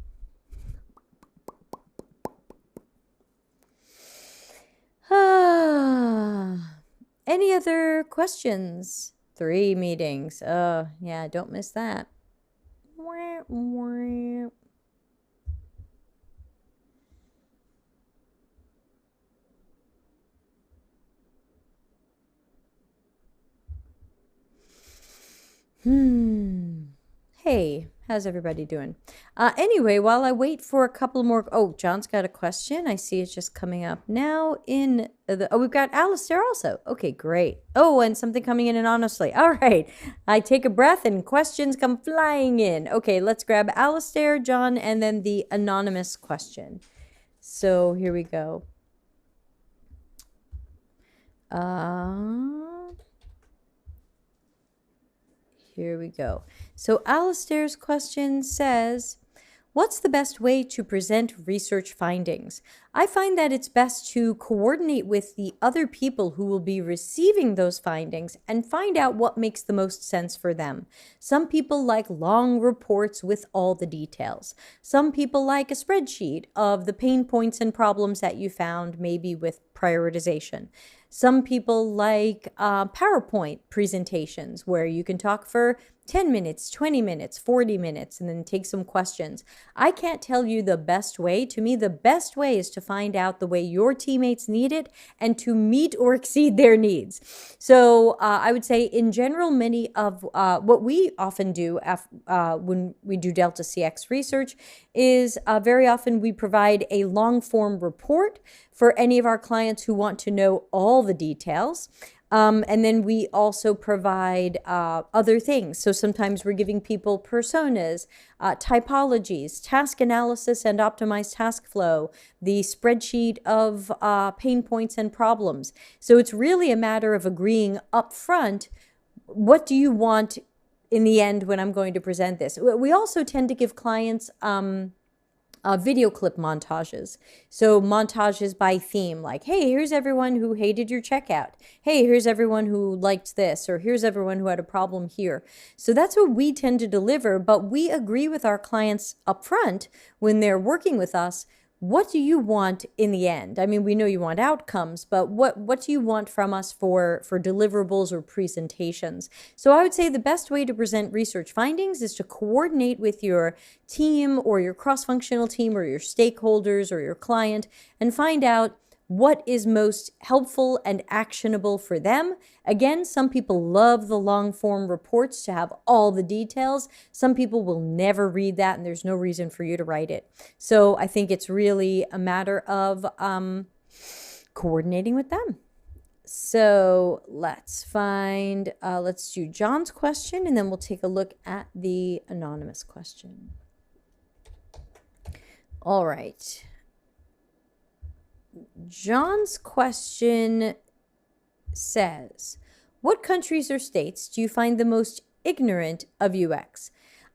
Any other questions? 3 meetings. Oh, yeah, don't miss that. Hey, how's everybody doing? Anyway, while I wait for a couple more, oh, John's got a question. I see it's just coming up now in the, oh, we've got Alistair also. Okay, great. Oh, and something coming in anonymously. All right. I take a breath and questions come flying in. Okay, let's grab Alistair, John, and then the anonymous question. So here we go. Here we go. So Alistair's question says, what's the best way to present research findings? I find that it's best to coordinate with the other people who will be receiving those findings and find out what makes the most sense for them. Some people like long reports with all the details. Some people like a spreadsheet of the pain points and problems that you found, maybe with prioritization. Some people like PowerPoint presentations where you can talk for 10 minutes, 20 minutes, 40 minutes, and then take some questions. I can't tell you the best way. To me, the best way is to find out the way your teammates need it and to meet or exceed their needs. So I would say in general, many of what we often do when we do Delta CX research is very often we provide a long form report for any of our clients who want to know all the details. And then we also provide other things. So sometimes we're giving people personas, typologies, task analysis and optimized task flow, the spreadsheet of pain points and problems. So it's really a matter of agreeing up front, what do you want in the end when I'm going to present this? We also tend to give clients video clip montages. So montages by theme, like, hey, here's everyone who hated your checkout. Hey, here's everyone who liked this, or here's everyone who had a problem here. So that's what we tend to deliver, but we agree with our clients up front when they're working with us. What do you want in the end? I mean, we know you want outcomes, but what do you want from us for deliverables or presentations? So I would say the best way to present research findings is to coordinate with your team or your cross-functional team or your stakeholders or your client and find out what is most helpful and actionable for them. Again, some people love the long form reports to have all the details. Some people will never read that, and there's no reason for you to write it. So I think it's really a matter of coordinating with them. So let's do John's question, and then we'll take a look at the anonymous question. All right. John's question says, what countries or states do you find the most ignorant of UX?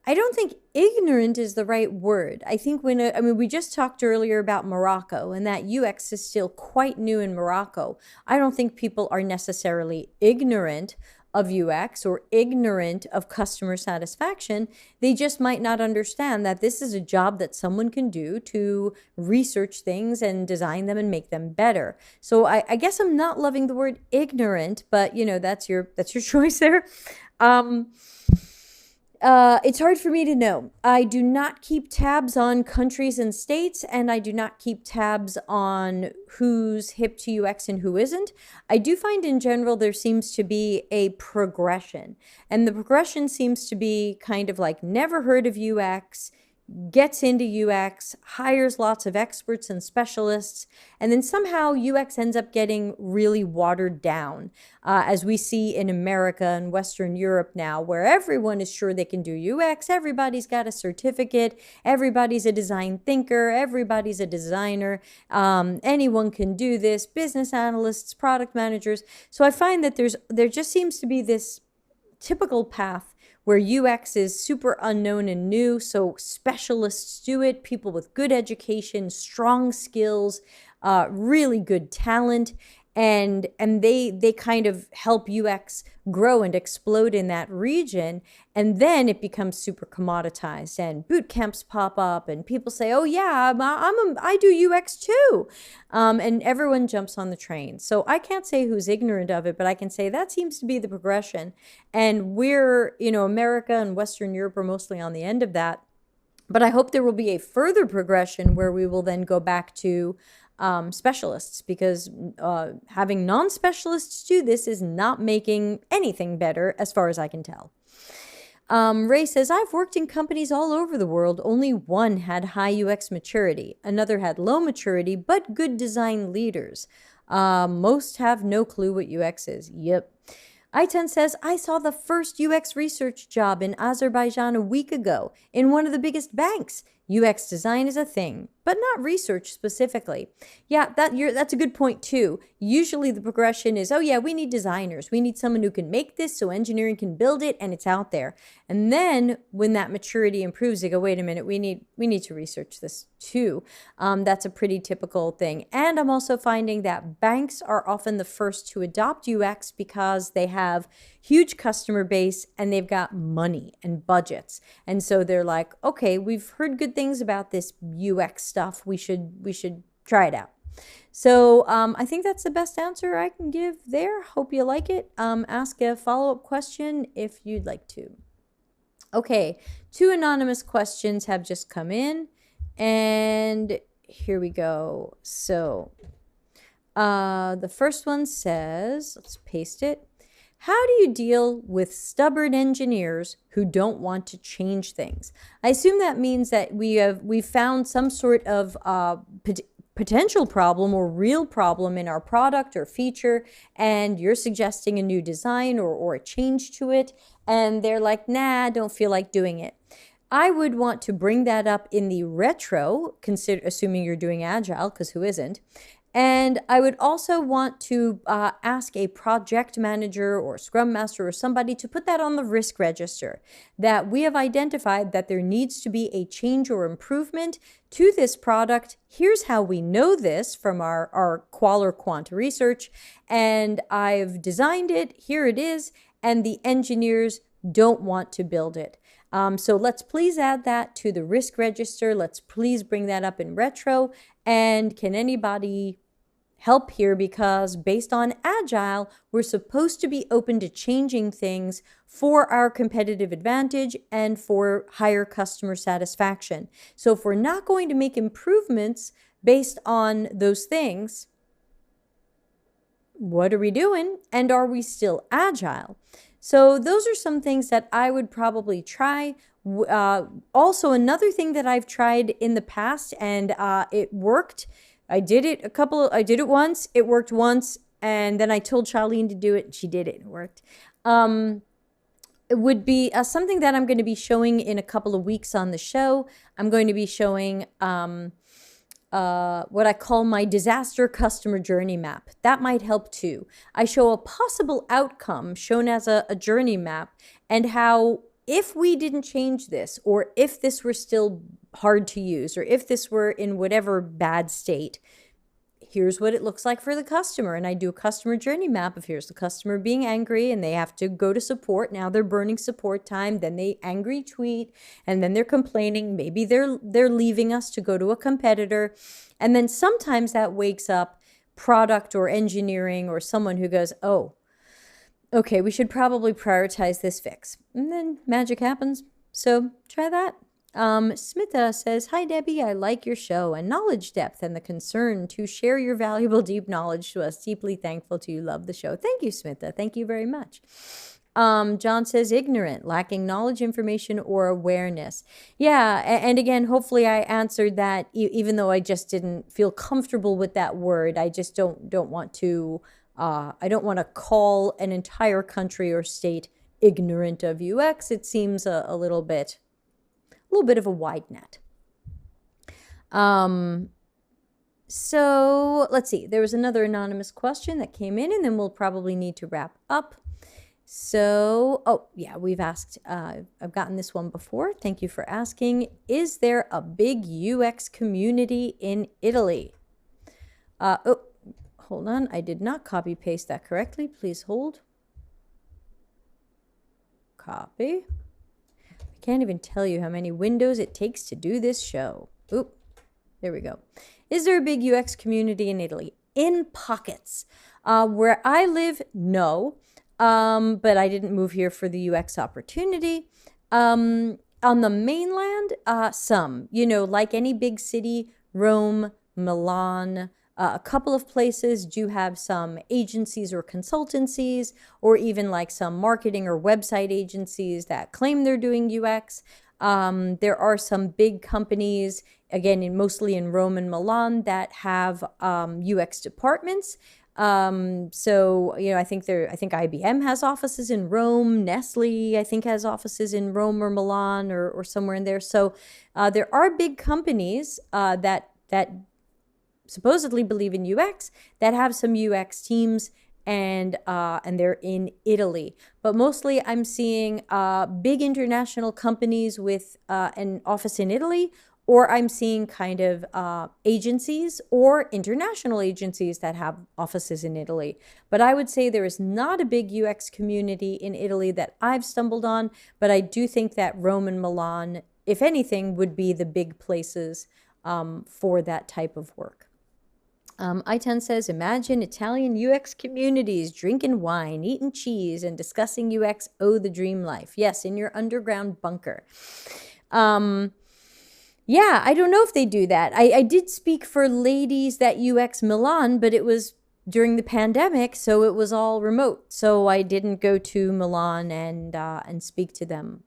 I don't think ignorant is the right word. I think we just talked earlier about Morocco, and that UX is still quite new in Morocco. I don't think people are necessarily ignorant of UX or ignorant of customer satisfaction. They just might not understand that this is a job that someone can do to research things and design them and make them better. So I guess I'm not loving the word ignorant, but that's your choice there. It's hard for me to know. I do not keep tabs on countries and states, and I do not keep tabs on who's hip to UX and who isn't. I do find in general there seems to be a progression, and the progression seems to be kind of like never heard of UX, gets into UX, hires lots of experts and specialists, and then somehow UX ends up getting really watered down, as we see in America and Western Europe now, where everyone is sure they can do UX, everybody's got a certificate, everybody's a design thinker, everybody's a designer, anyone can do this, business analysts, product managers. So I find that there just seems to be this typical path where UX is super unknown and new, so specialists do it, people with good education, strong skills, really good talent, and they kind of help UX grow and explode in that region, and then it becomes super commoditized, and boot camps pop up, and people say, oh yeah, I do UX too, and everyone jumps on the train. So I can't say who's ignorant of it, but I can say that seems to be the progression, and we're, America and Western Europe are mostly on the end of that, but I hope there will be a further progression where we will then go back to specialists, because having non-specialists do this is not making anything better as far as I can tell. Ray says, I've worked in companies all over the world. Only one had high UX maturity. Another had low maturity, but good design leaders. Most have no clue what UX is. Yep. I10 says, I saw the first UX research job in Azerbaijan a week ago in one of the biggest banks. UX design is a thing, but not research specifically. Yeah, that's a good point too. Usually the progression is, oh yeah, we need designers. We need someone who can make this so engineering can build it and it's out there. And then when that maturity improves, they go, wait a minute, we need to research this too. That's a pretty typical thing. And I'm also finding that banks are often the first to adopt UX because they have huge customer base and they've got money and budgets. And so they're like, okay, we've heard good things about this UX stuff. We should try it out. So I think that's the best answer I can give there. Hope you like it. Ask a follow-up question if you'd like to. Okay, 2 anonymous questions have just come in, and here we go. So the first one says, let's paste it. How do you deal with stubborn engineers who don't want to change things? I assume that means that we've found some sort of potential problem or real problem in our product or feature, and you're suggesting a new design or a change to it, and they're like, nah, don't feel like doing it. I would want to bring that up in the retro, assuming you're doing agile, because who isn't? And I would also want to ask a project manager or scrum master or somebody to put that on the risk register, that we have identified that there needs to be a change or improvement to this product. Here's how we know this from our qual or quant research, and I've designed it, here it is, and the engineers don't want to build it. So let's please add that to the risk register. Let's please bring that up in retro. And can anybody help here? Because based on agile, we're supposed to be open to changing things for our competitive advantage and for higher customer satisfaction. So if we're not going to make improvements based on those things, what are we doing? And are we still agile? So those are some things that I would probably try. Also, another thing that I've tried in the past and it worked. I did it once, it worked once, and then I told Charlene to do it, and she did it, and it worked. It would be something that I'm going to be showing in a couple of weeks on the show. I'm going to be showing what I call my disaster customer journey map. That might help too. I show a possible outcome shown as a journey map, and how if we didn't change this, or if this were still hard to use, or if this were in whatever bad state, here's what it looks like for the customer. And I do a customer journey map of here's the customer being angry and they have to go to support. Now they're burning support time. Then they angry tweet, and then they're complaining. Maybe they're leaving us to go to a competitor. And then sometimes that wakes up product or engineering or someone who goes, oh, okay, we should probably prioritize this fix. And then magic happens. So try that. Smitha says, hi, Debbie, I like your show and knowledge depth and the concern to share your valuable deep knowledge to us. Deeply thankful to you. Love the show. Thank you, Smitha. Thank you very much. John says, ignorant, lacking knowledge, information, or awareness. Yeah, and again, hopefully I answered that, even though I just didn't feel comfortable with that word. I just don't want to, I don't want to call an entire country or state ignorant of UX. It seems a little bit of a wide net. So let's see. There was another anonymous question that came in, and then we'll probably need to wrap up. So, oh yeah, we've asked, I've gotten this one before. Thank you for asking. Is there a big UX community in Italy? Oh, hold on. I did not copy paste that correctly. Please hold. Copy. Can't even tell you how many windows it takes to do this show. Oop, there we go. Is there a big UX community in Italy? In pockets. Where I live, no. But I didn't move here for the UX opportunity. On the mainland, some. You know, like any big city, Rome, Milan, a couple of places do have some agencies or consultancies, or even like some marketing or website agencies that claim they're doing UX. There are some big companies, again, mostly in Rome and Milan, that have UX departments. So, you know, I think IBM has offices in Rome. Nestle, I think, has offices in Rome or Milan or somewhere in there. So there are big companies that supposedly believe in UX that have some UX teams, and they're in Italy. But mostly I'm seeing big international companies with an office in Italy, or I'm seeing kind of agencies or international agencies that have offices in Italy. But I would say there is not a big UX community in Italy that I've stumbled on, but I do think that Rome and Milan, if anything, would be the big places for that type of work. I10 says, imagine Italian UX communities drinking wine, eating cheese, and discussing UX. Oh, the dream life. Yes, in your underground bunker. Yeah, I don't know if they do that. I did speak for Ladies That UX Milan, but it was during the pandemic, so it was all remote. So I didn't go to Milan and speak to them.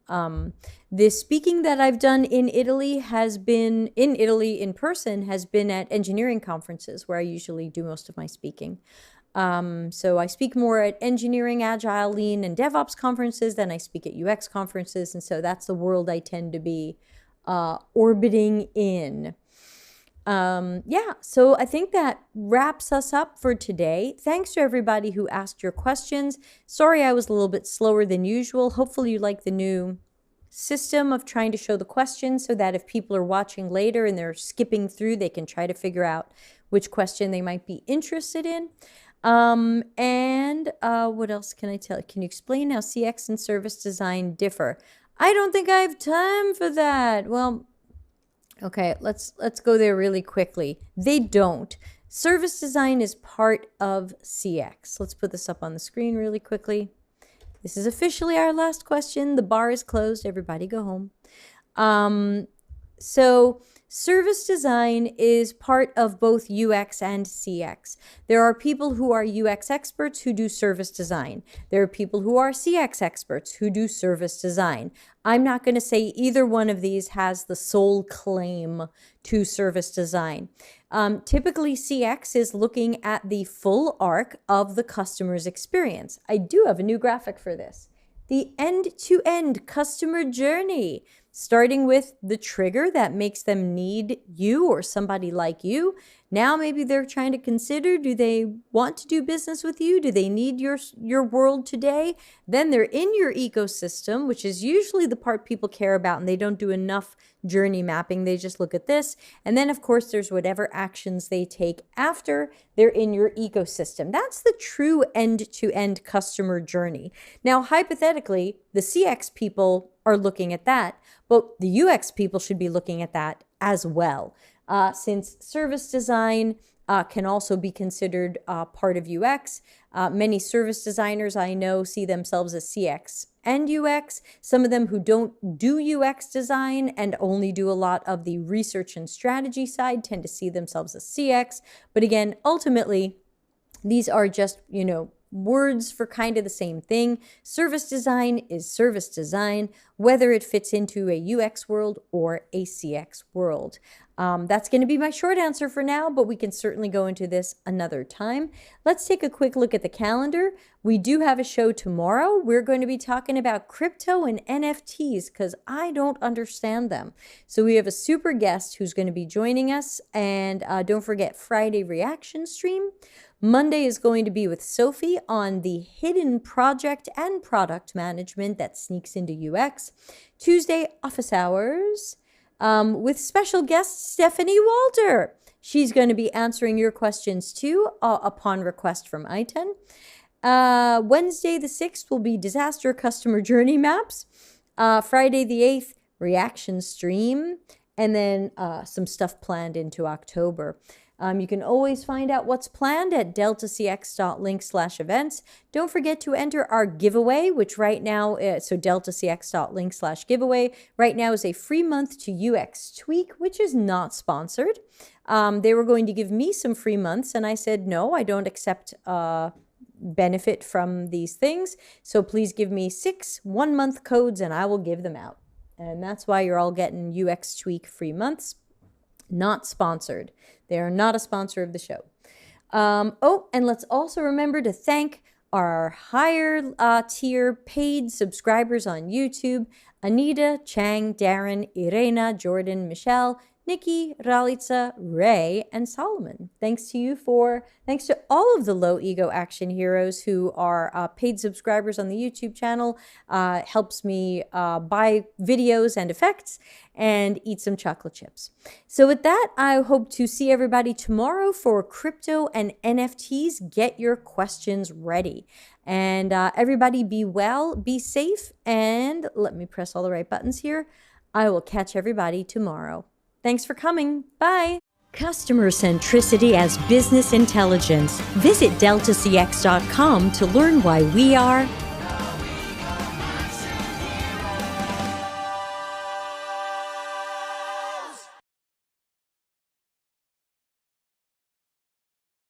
The speaking that I've done in Italy in person has been at engineering conferences, where I usually do most of my speaking. So I speak more at engineering, agile, lean, and DevOps conferences than I speak at UX conferences. And so that's the world I tend to be orbiting in. Yeah, so I think that wraps us up for today. Thanks to everybody who asked your questions. Sorry I was a little bit slower than usual. Hopefully you like the new system of trying to show the questions, so that if people are watching later and they're skipping through, they can try to figure out which question they might be interested in. What else can I tell you? Can you explain how CX and service design differ? I don't think I have time for that. Well, okay, let's go there really quickly. They don't. Service design is part of CX. Let's put this up on the screen really quickly. This is officially our last question. The bar is closed. Everybody go home. So Service design is part of both UX and CX. There are people who are UX experts who do service design. There are people who are CX experts who do service design. I'm not going to say either one of these has the sole claim to service design. Typically, CX is looking at the full arc of the customer's experience. I do have a new graphic for this. The end-to-end customer journey, starting with the trigger that makes them need you or somebody like you. Now maybe they're trying to consider, do they want to do business with you? Do they need your world today? Then they're in your ecosystem, which is usually the part people care about, and they don't do enough journey mapping. They just look at this. And then, of course, there's whatever actions they take after they're in your ecosystem. That's the true end-to-end customer journey. Now, hypothetically, the CX people are looking at that, but the UX people should be looking at that as well. Since service design can also be considered part of UX. Many service designers I know see themselves as CX and UX. Some of them who don't do UX design and only do a lot of the research and strategy side tend to see themselves as CX. But again, ultimately, these are just, words for kind of the same thing. Service design is service design, whether it fits into a UX world or a CX world. That's going to be my short answer for now, but we can certainly go into this another time. Let's take a quick look at the calendar. We do have a show tomorrow. We're going to be talking about crypto and NFTs because I don't understand them. So we have a super guest who's going to be joining us, and don't forget Friday reaction stream. Monday is going to be with Sophie on the hidden project and product management that sneaks into UX. Tuesday, office hours with special guest Stephanie Walter. She's going to be answering your questions too upon request from ITEN. Wednesday, the 6th will be disaster customer journey maps. Friday, the 8th, reaction stream. And then some stuff planned into October. You can always find out what's planned at deltacx.link/events. Don't forget to enter our giveaway, which right now, so deltacx.link/giveaway, right now is a free month to UX Tweak, which is not sponsored. They were going to give me some free months, and I said, no, I don't accept benefit from these things. So please give me 6 one-month codes, and I will give them out. And that's why you're all getting UX Tweak free months. Not sponsored. They are not a sponsor of the show. And let's also remember to thank our higher tier paid subscribers on YouTube: Anita, Chang, Darren, Irena, Jordan, Michelle, Nikki, Ralitza, Ray, and Solomon. Thanks to all of the low ego action heroes who are paid subscribers on the YouTube channel. Helps me buy videos and effects and eat some chocolate chips. So with that, I hope to see everybody tomorrow for crypto and NFTs. Get your questions ready. And everybody be well, be safe, and let me press all the right buttons here. I will catch everybody tomorrow. Thanks for coming. Bye. Customer centricity as business intelligence. Visit deltacx.com to learn why we are